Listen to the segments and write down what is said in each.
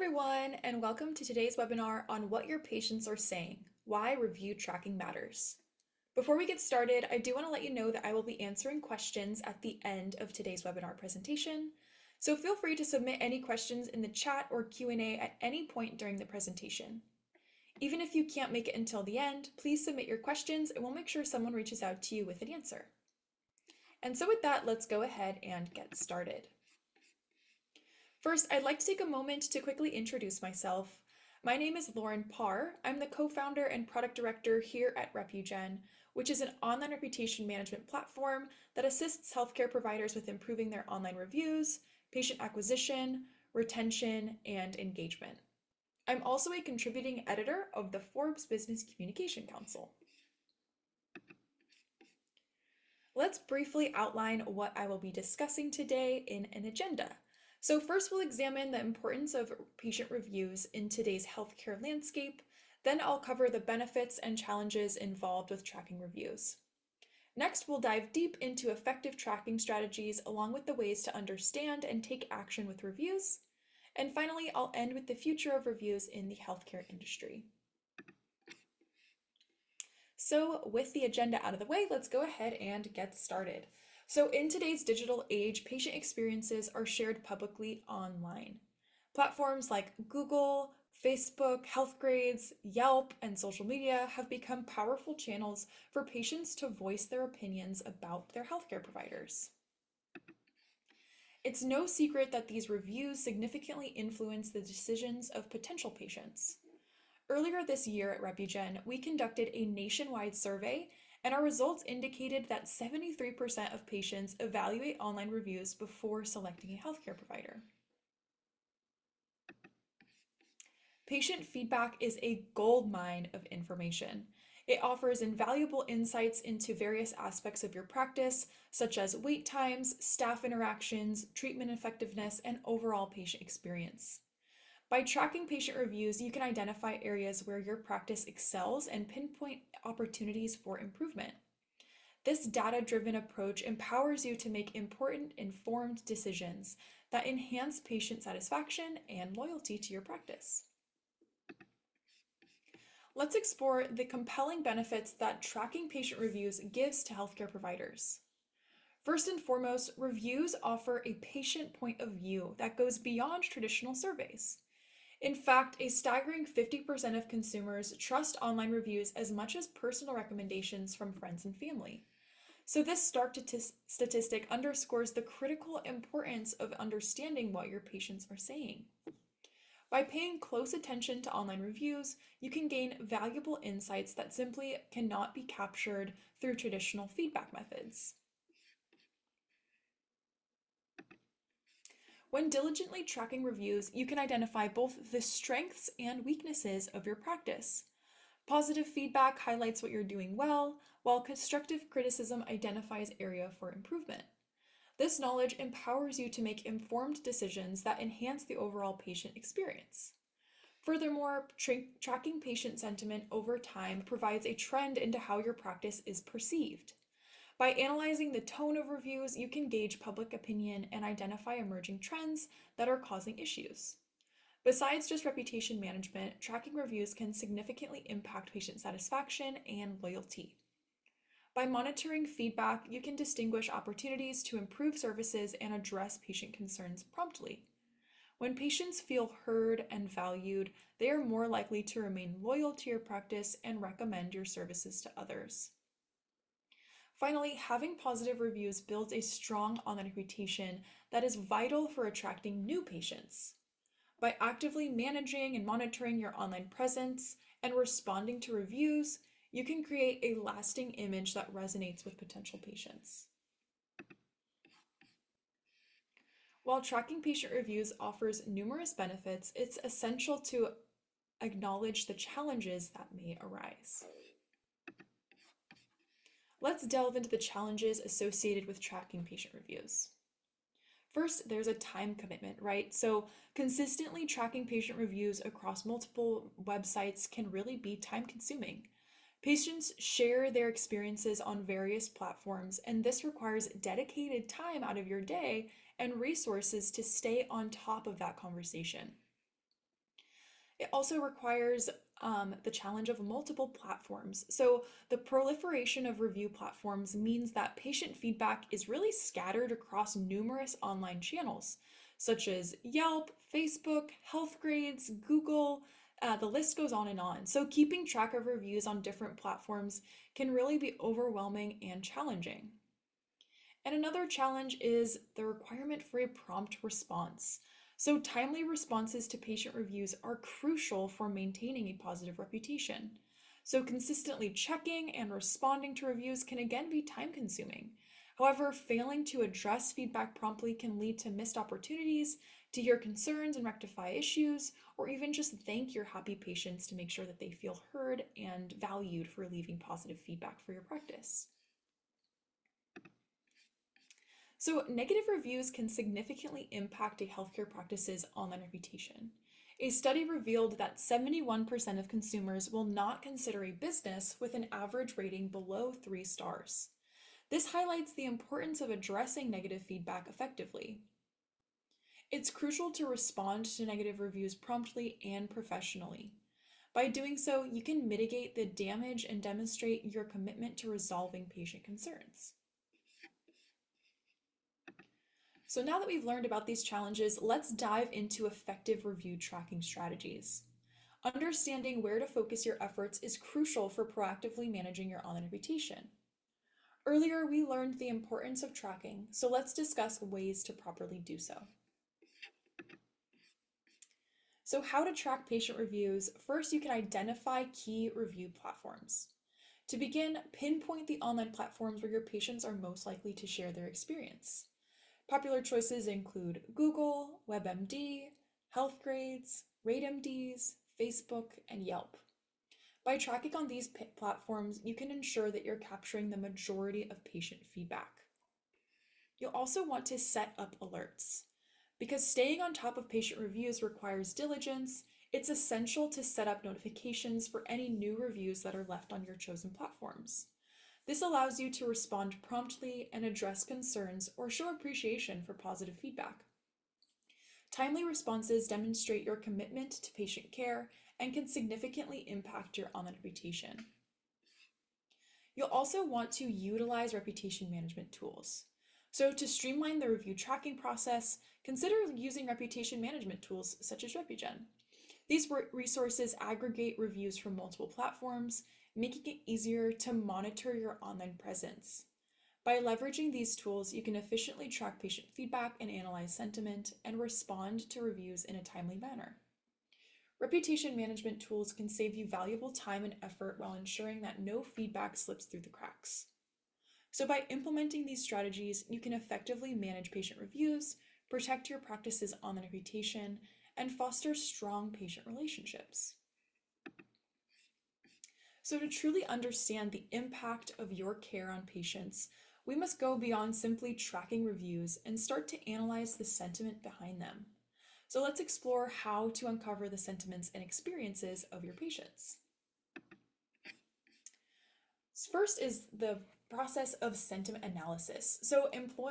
everyone, and welcome to today's webinar on what your patients are saying, why review tracking matters. Before we get started, I do want to let you know that I will be answering questions at the end of today's webinar presentation. So feel free to submit any questions in the chat or Q&A at any point during the presentation. Even if you can't make it until the end, please submit your questions and we'll make sure someone reaches out to you with an answer. And so with that, let's go ahead and get started. First, I'd like to take a moment to quickly introduce myself. My name is Lauren Parr. I'm the co-founder and product director here at Repugen, which is an online reputation management platform that assists healthcare providers with improving their online reviews, patient acquisition, retention, and engagement. I'm also a contributing editor of the Forbes Business Communication Council. Let's briefly outline what I will be discussing today in an agenda. So first we'll examine the importance of patient reviews in today's healthcare landscape. Then I'll cover the benefits and challenges involved with tracking reviews. Next, we'll dive deep into effective tracking strategies along with the ways to understand and take action with reviews. And finally, I'll end with the future of reviews in the healthcare industry. So with the agenda out of the way, let's go ahead and get started. So in today's digital age, patient experiences are shared publicly online. Platforms like Google, Facebook, Healthgrades, Yelp, and social media have become powerful channels for patients to voice their opinions about their healthcare providers. It's no secret that these reviews significantly influence the decisions of potential patients. Earlier this year at Repugen, we conducted a nationwide survey, and our results indicated that 73% of patients evaluate online reviews before selecting a healthcare provider. Patient feedback is a goldmine of information. It offers invaluable insights into various aspects of your practice, such as wait times, staff interactions, treatment effectiveness, and overall patient experience. By tracking patient reviews, you can identify areas where your practice excels and pinpoint opportunities for improvement. This data-driven approach empowers you to make important, informed decisions that enhance patient satisfaction and loyalty to your practice. Let's explore the compelling benefits that tracking patient reviews gives to healthcare providers. First and foremost, reviews offer a patient point of view that goes beyond traditional surveys. In fact, a staggering 50% of consumers trust online reviews as much as personal recommendations from friends and family. So this stark statistic underscores the critical importance of understanding what your patients are saying. By paying close attention to online reviews, you can gain valuable insights that simply cannot be captured through traditional feedback methods. When diligently tracking reviews, you can identify both the strengths and weaknesses of your practice. Positive feedback highlights what you're doing well, while constructive criticism identifies area for improvement. This knowledge empowers you to make informed decisions that enhance the overall patient experience. Furthermore, tracking patient sentiment over time provides a trend into how your practice is perceived. By analyzing the tone of reviews, you can gauge public opinion and identify emerging trends that are causing issues. Besides just reputation management, tracking reviews can significantly impact patient satisfaction and loyalty. By monitoring feedback, you can distinguish opportunities to improve services and address patient concerns promptly. When patients feel heard and valued, they are more likely to remain loyal to your practice and recommend your services to others. Finally, having positive reviews builds a strong online reputation that is vital for attracting new patients. By actively managing and monitoring your online presence and responding to reviews, you can create a lasting image that resonates with potential patients. While tracking patient reviews offers numerous benefits, it's essential to acknowledge the challenges that may arise. Let's delve into the challenges associated with tracking patient reviews. First, there's a time commitment, right? So consistently tracking patient reviews across multiple websites can really be time consuming. Patients share their experiences on various platforms, and this requires dedicated time out of your day and resources to stay on top of that conversation. It also requires the challenge of multiple platforms. So, the proliferation of review platforms means that patient feedback is really scattered across numerous online channels, such as Yelp, Facebook, Health Grades, Google. The list goes on and on. So, keeping track of reviews on different platforms can really be overwhelming and challenging. And another challenge is the requirement for a prompt response. So, timely responses to patient reviews are crucial for maintaining a positive reputation. So, consistently checking and responding to reviews can again be time consuming. However, failing to address feedback promptly can lead to missed opportunities to hear concerns and rectify issues, or even just thank your happy patients to make sure that they feel heard and valued for leaving positive feedback for your practice. So, negative reviews can significantly impact a healthcare practice's online reputation. A study revealed that 71% of consumers will not consider a business with an average rating below 3 stars. This highlights the importance of addressing negative feedback effectively. It's crucial to respond to negative reviews promptly and professionally. By doing so, you can mitigate the damage and demonstrate your commitment to resolving patient concerns. So now that we've learned about these challenges, let's dive into effective review tracking strategies. Understanding where to focus your efforts is crucial for proactively managing your online reputation. Earlier, we learned the importance of tracking, so let's discuss ways to properly do so. So, how to track patient reviews? First, you can identify key review platforms. To begin, pinpoint the online platforms where your patients are most likely to share their experience. Popular choices include Google, WebMD, HealthGrades, RateMDs, Facebook, and Yelp. By tracking on these platforms, you can ensure that you're capturing the majority of patient feedback. You'll also want to set up alerts. Because staying on top of patient reviews requires diligence, it's essential to set up notifications for any new reviews that are left on your chosen platforms. This allows you to respond promptly and address concerns or show appreciation for positive feedback. Timely responses demonstrate your commitment to patient care and can significantly impact your online reputation. You'll also want to utilize reputation management tools. So, to streamline the review tracking process, consider using reputation management tools such as Repugen. These resources aggregate reviews from multiple platforms, making it easier to monitor your online presence. By leveraging these tools, you can efficiently track patient feedback and analyze sentiment and respond to reviews in a timely manner. Reputation management tools can save you valuable time and effort while ensuring that no feedback slips through the cracks. So, by implementing these strategies, you can effectively manage patient reviews, protect your practice's online reputation, and foster strong patient relationships. So, to truly understand the impact of your care on patients, we must go beyond simply tracking reviews and start to analyze the sentiment behind them. So, let's explore how to uncover the sentiments and experiences of your patients. First is the process of sentiment analysis. So,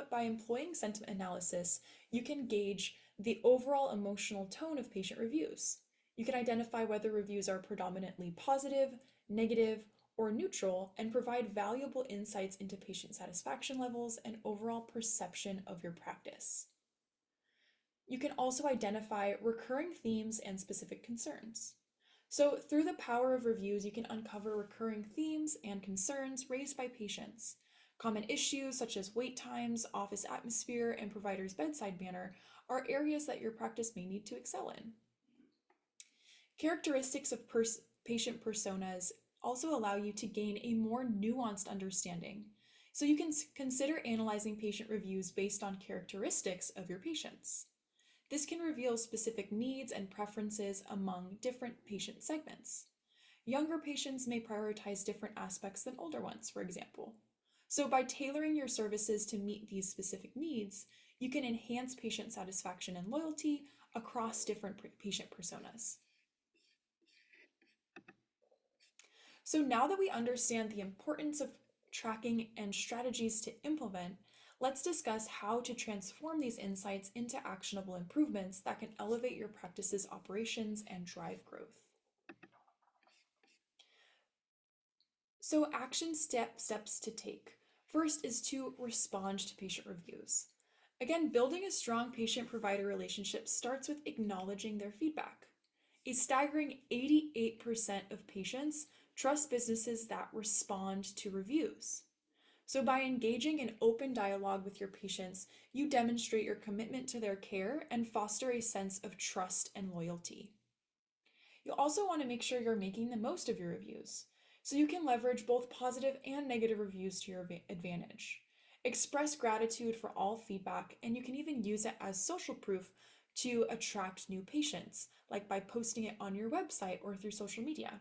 by employing sentiment analysis, you can gauge the overall emotional tone of patient reviews. You can identify whether reviews are predominantly positive, negative, or neutral, and provide valuable insights into patient satisfaction levels and overall perception of your practice. You can also identify recurring themes and specific concerns. So, through the power of reviews, you can uncover recurring themes and concerns raised by patients. Common issues such as wait times, office atmosphere, and provider's bedside manner are areas that your practice may need to excel in. Characteristics of patient personas also allow you to gain a more nuanced understanding. So, you can consider analyzing patient reviews based on characteristics of your patients. This can reveal specific needs and preferences among different patient segments. Younger patients may prioritize different aspects than older ones, for example. So, by tailoring your services to meet these specific needs, you can enhance patient satisfaction and loyalty across different patient personas. So, now that we understand the importance of tracking and strategies to implement, let's discuss how to transform these insights into actionable improvements that can elevate your practice's operations and drive growth. So, steps to take. First is to respond to patient reviews. Again, building a strong patient provider relationship starts with acknowledging their feedback. A staggering 88% of patients trust businesses that respond to reviews. So, by engaging in open dialogue with your patients, you demonstrate your commitment to their care and foster a sense of trust and loyalty. You'll also want to make sure you're making the most of your reviews, so you can leverage both positive and negative reviews to your advantage. Express gratitude for all feedback, and you can even use it as social proof to attract new patients, like by posting it on your website or through social media.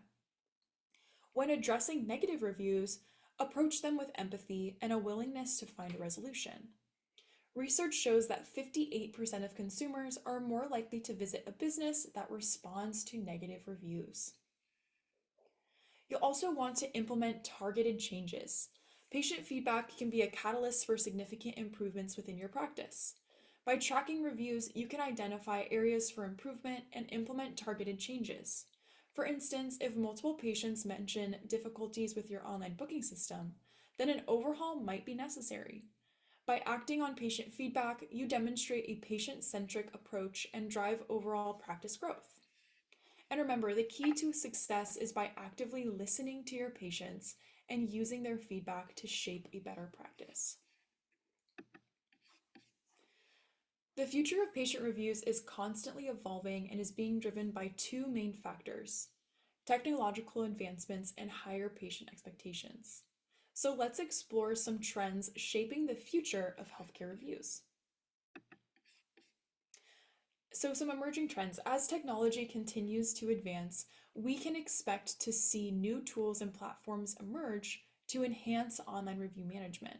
When addressing negative reviews, approach them with empathy and a willingness to find a resolution. Research shows that 58% of consumers are more likely to visit a business that responds to negative reviews. You'll also want to implement targeted changes. Patient feedback can be a catalyst for significant improvements within your practice. By tracking reviews, you can identify areas for improvement and implement targeted changes. For instance, if multiple patients mention difficulties with your online booking system, then an overhaul might be necessary. By acting on patient feedback, you demonstrate a patient-centric approach and drive overall practice growth. And remember, the key to success is by actively listening to your patients and using their feedback to shape a better practice. The future of patient reviews is constantly evolving and is being driven by two main factors: technological advancements and higher patient expectations. So let's explore some trends shaping the future of healthcare reviews. So, some emerging trends. As technology continues to advance, we can expect to see new tools and platforms emerge to enhance online review management.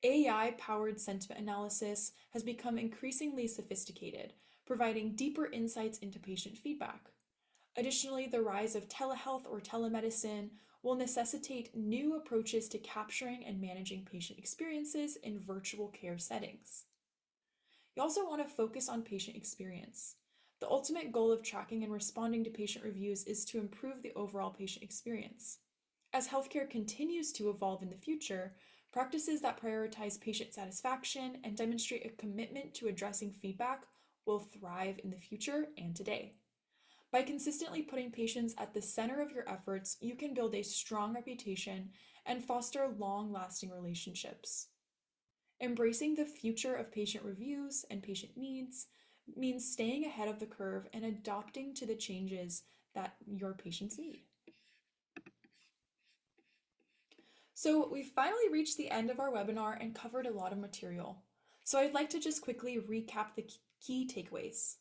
AI powered sentiment analysis has become increasingly sophisticated, providing deeper insights into patient feedback. Additionally, the rise of telehealth or telemedicine will necessitate new approaches to capturing and managing patient experiences in virtual care settings. You also want to focus on patient experience. The ultimate goal of tracking and responding to patient reviews is to improve the overall patient experience. As healthcare continues to evolve in the future, practices that prioritize patient satisfaction and demonstrate a commitment to addressing feedback will thrive in the future and today. By consistently putting patients at the center of your efforts, you can build a strong reputation and foster long-lasting relationships. Embracing the future of patient reviews and patient needs means staying ahead of the curve and adapting to the changes that your patients need. So we've finally reached the end of our webinar and covered a lot of material. So I'd like to just quickly recap the key takeaways.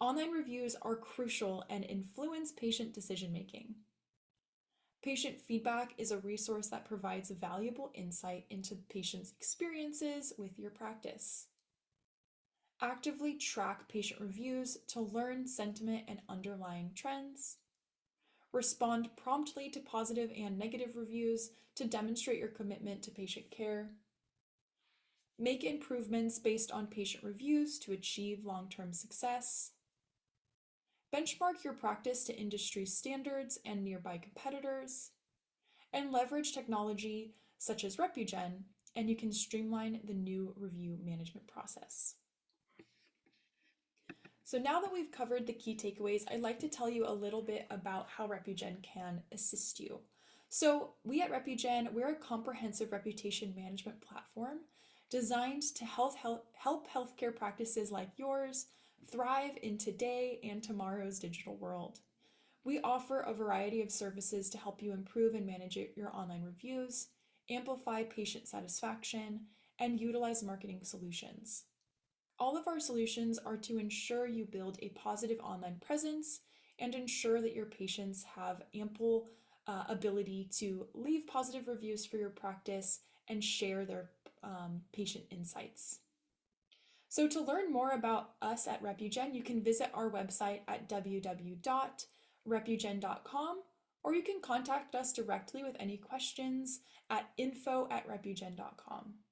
Online reviews are crucial and influence patient decision-making. Patient feedback is a resource that provides valuable insight into patients' experiences with your practice. Actively track patient reviews to learn sentiment and underlying trends. Respond promptly to positive and negative reviews to demonstrate your commitment to patient care. Make improvements based on patient reviews to achieve long-term success. Benchmark your practice to industry standards and nearby competitors. And leverage technology such as Repugen, and you can streamline the new review management process. So now that we've covered the key takeaways, I'd like to tell you a little bit about how Repugen can assist you. So we at Repugen, we're a comprehensive reputation management platform designed to help healthcare practices like yours thrive in today and tomorrow's digital world. We offer a variety of services to help you improve and manage your online reviews, amplify patient satisfaction, and utilize marketing solutions. All of our solutions are to ensure you build a positive online presence and ensure that your patients have ample ability to leave positive reviews for your practice and share their patient insights. So to learn more about us at Repugen, you can visit our website at www.repugen.com, or you can contact us directly with any questions at info@repugen.com.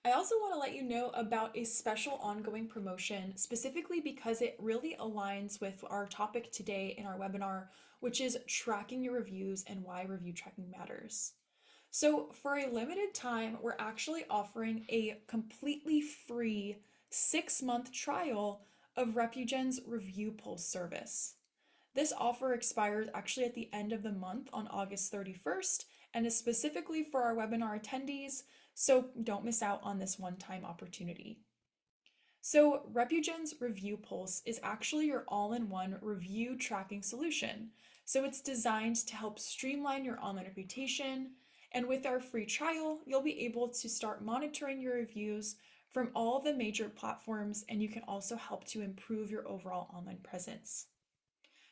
I also want to let you know about a special ongoing promotion, specifically because it really aligns with our topic today in our webinar, which is tracking your reviews and why review tracking matters. So, for a limited time, we're actually offering a completely free 6-month trial of Repugen's Review Pulse service. This offer expires actually at the end of the month on August 31st and is specifically for our webinar attendees, so don't miss out on this one-time opportunity. So, Repugen's Review Pulse is actually your all-in-one review tracking solution. So, it's designed to help streamline your online reputation, and with our free trial, you'll be able to start monitoring your reviews from all the major platforms, and you can also help to improve your overall online presence.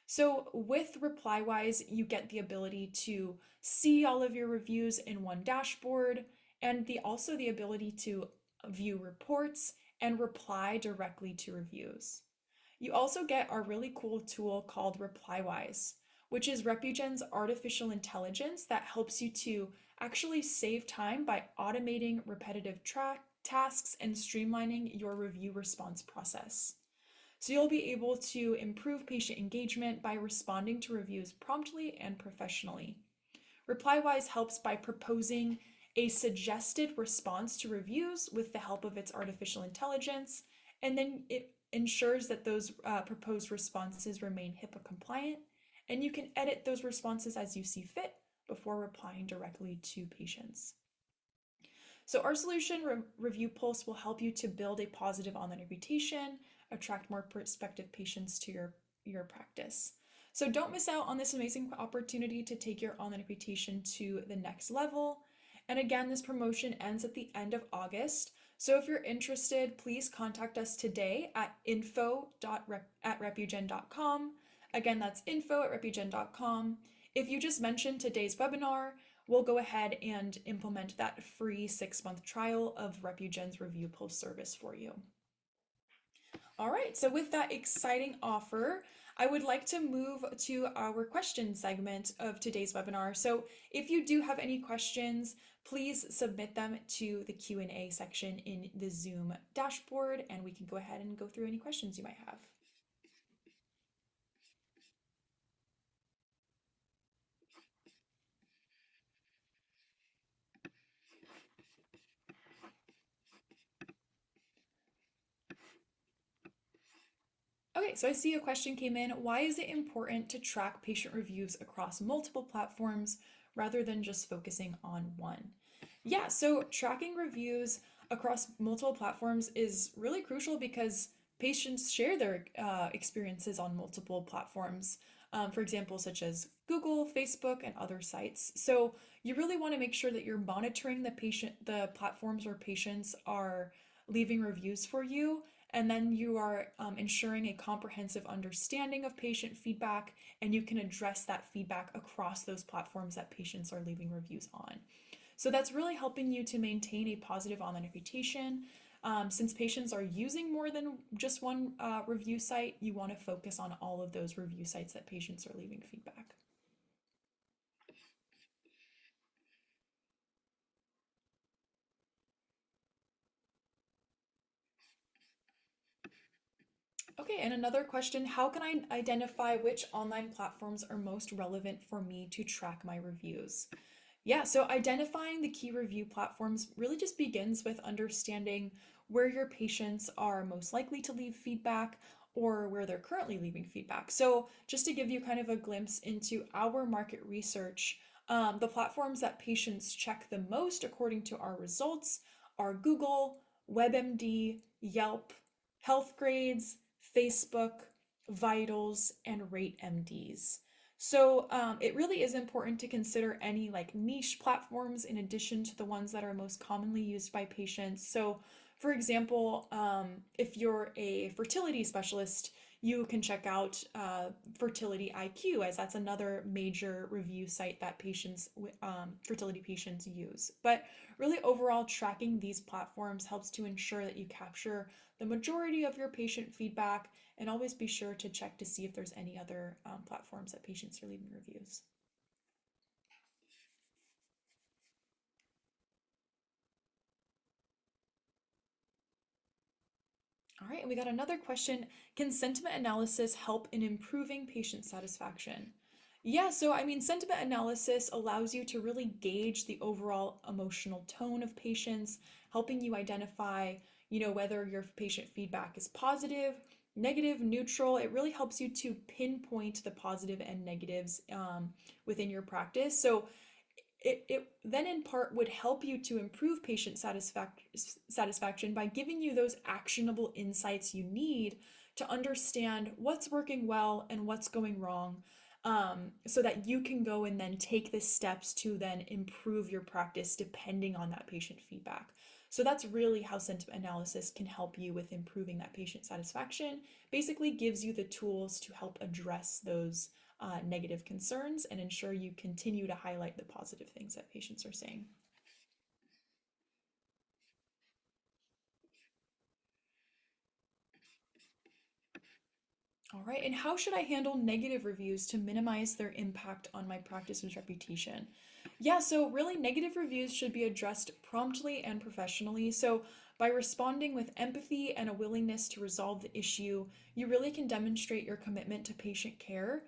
So with ReplyWise, you get the ability to see all of your reviews in one dashboard and also the ability to view reports and reply directly to reviews. You also get our really cool tool called ReplyWise, which is Repugen's artificial intelligence that helps you to actually save time by automating repetitive tasks and streamlining your review response process. So you'll be able to improve patient engagement by responding to reviews promptly and professionally. ReplyWise helps by proposing a suggested response to reviews with the help of its artificial intelligence, and then it ensures that those proposed responses remain HIPAA compliant, and you can edit those responses as you see fit before replying directly to patients. So our solution Review Pulse will help you to build a positive online reputation, attract more prospective patients to your practice. So don't miss out on this amazing opportunity to take your online reputation to the next level. And again, this promotion ends at the end of August. So if you're interested, please contact us today at info@repugen.com. Again, that's info@repugen.com. If you just mentioned today's webinar, we'll go ahead and implement that free 6-month trial of Repugen's Review Pulse service for you. All right, so with that exciting offer, I would like to move to our question segment of today's webinar. So if you do have any questions, please submit them to the Q&A section in the Zoom dashboard, and we can go ahead and go through any questions you might have. Okay, so I see a question came in. Why is it important to track patient reviews across multiple platforms rather than just focusing on one? Yeah, so tracking reviews across multiple platforms is really crucial because patients share their experiences on multiple platforms, for example, such as Google, Facebook, and other sites. So you really want to make sure that you're monitoring the platforms where patients are leaving reviews for you, and then you are ensuring a comprehensive understanding of patient feedback, and you can address that feedback across those platforms that patients are leaving reviews on. So that's really helping you to maintain a positive online reputation. Since patients are using more than just one review site, you want to focus on all of those review sites that patients are leaving feedback. Okay, and another question, how can I identify which online platforms are most relevant for me to track my reviews? Yeah, so identifying the key review platforms really just begins with understanding where your patients are most likely to leave feedback or where they're currently leaving feedback. So, just to give you kind of a glimpse into our market research, the platforms that patients check the most according to our results are Google, WebMD, Yelp, Healthgrades, Facebook, Vitals, and RateMDs. So it really is important to consider any like niche platforms in addition to the ones that are most commonly used by patients. So for example, if you're a fertility specialist, you can check out Fertility IQ, as that's another major review site that fertility patients use. But really, overall, tracking these platforms helps to ensure that you capture the majority of your patient feedback, and always be sure to check to see if there's any other platforms that patients are leaving reviews. All right, and we got another question. Can sentiment analysis help in improving patient satisfaction? Yeah, so I mean, sentiment analysis allows you to really gauge the overall emotional tone of patients, helping you identify, whether your patient feedback is positive, negative, neutral. It really helps you to pinpoint the positive and negatives within your practice. So it then in part would help you to improve patient satisfaction by giving you those actionable insights you need to understand what's working well and what's going wrong, so that you can go and then take the steps to then improve your practice depending on that patient feedback. So that's really how sentiment analysis can help you with improving that patient satisfaction. Basically gives you the tools to help address those negative concerns and ensure you continue to highlight the positive things that patients are saying. All right, and how should I handle negative reviews to minimize their impact on my practice's reputation? Yeah, so really negative reviews should be addressed promptly and professionally. So by responding with empathy and a willingness to resolve the issue, you really can demonstrate your commitment to patient care.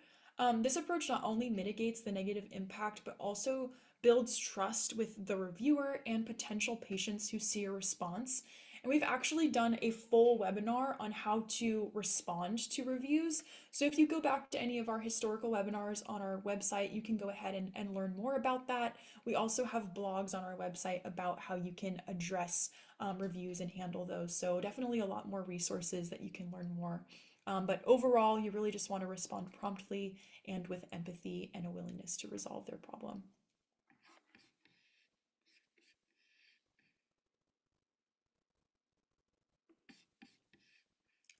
This approach not only mitigates the negative impact, but also builds trust with the reviewer and potential patients who see a response. And we've actually done a full webinar on how to respond to reviews. So if you go back to any of our historical webinars on our website, you can go ahead and learn more about that. We also have blogs on our website about how you can address reviews and handle those. So definitely a lot more resources that you can learn more. But overall, you really just want to respond promptly and with empathy and a willingness to resolve their problem.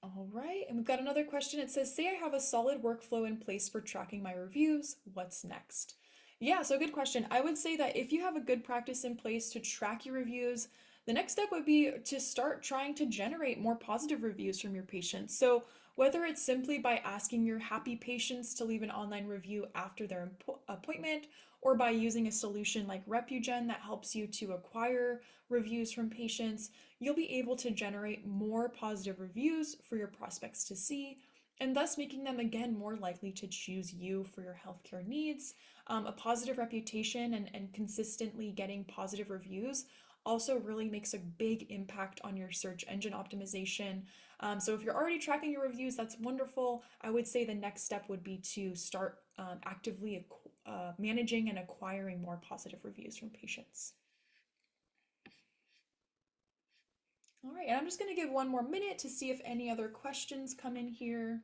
All right, and we've got another question. It says, say I have a solid workflow in place for tracking my reviews, what's next? Yeah, so good question. I would say that if you have a good practice in place to track your reviews, the next step would be to start trying to generate more positive reviews from your patients. So, whether it's simply by asking your happy patients to leave an online review after their appointment, or by using a solution like Repugen that helps you to acquire reviews from patients, you'll be able to generate more positive reviews for your prospects to see, and thus making them again more likely to choose you for your healthcare needs. A positive reputation and consistently getting positive reviews also really makes a big impact on your search engine optimization. So if you're already tracking your reviews, that's wonderful. I would say the next step would be to start actively managing and acquiring more positive reviews from patients. All right, and I'm just going to give one more minute to see if any other questions come in here.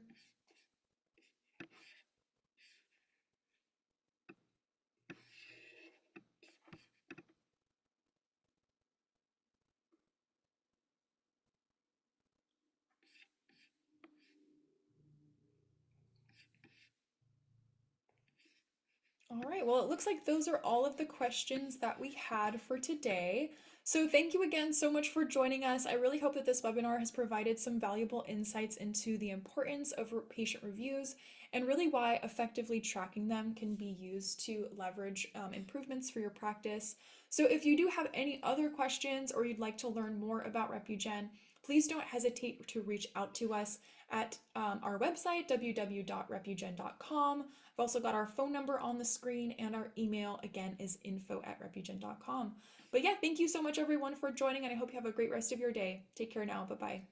All right, well, it looks like those are all of the questions that we had for today. So thank you again so much for joining us. I really hope that this webinar has provided some valuable insights into the importance of patient reviews and really why effectively tracking them can be used to leverage improvements for your practice. So if you do have any other questions or you'd like to learn more about Repugen, please don't hesitate to reach out to us at our website, www.repugen.com. I've also got our phone number on the screen, and our email again is info@repugen.com. But yeah, thank you so much everyone for joining, and I hope you have a great rest of your day. Take care now. Bye bye.